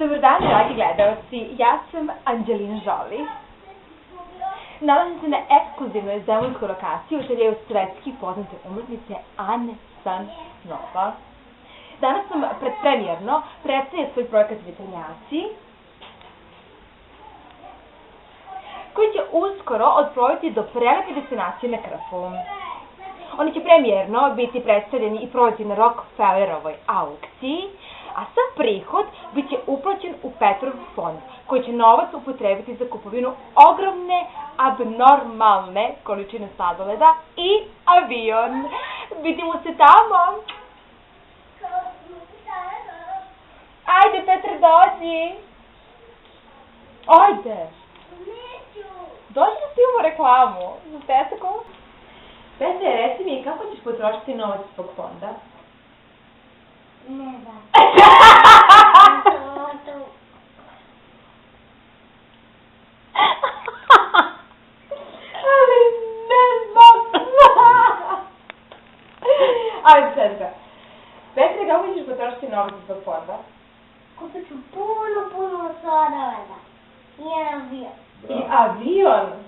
Dobar dan, dragi gledalci, ja sam Anđelina Žoli. Nalazim se na ekskluzivnoj zemunskoj lokaciji u ateljeu svetski poznate umetnice Ane San-Nova. Danas sam predpremjerno predstavlja svoj projekat Vetrnjaci, koji će uskoro odploviti do prelepe destinacije na Krfu. Oni će premijerno biti predstavljeni i prodati na Rockefellerovoj aukciji, a sav prihod bit će uplaćen u Petrov fond, koji će novac upotrebiti za kupovinu ogromne, abnormalne količine sladoleda i avion. Vidimo se tamo! Ajde, Petar, dođi! Ajde! Dođi da snimamo reklamu. Za Petako. Petar, reci mi, kako ćeš potrošiti novac zbog fonda? Ne znam. Ali ne znam. Ajde, Petra. Petra, kako ćeš potrošiti novac zbog fonda? Kupit ću puno sladoleda. I jedan avion. I avion?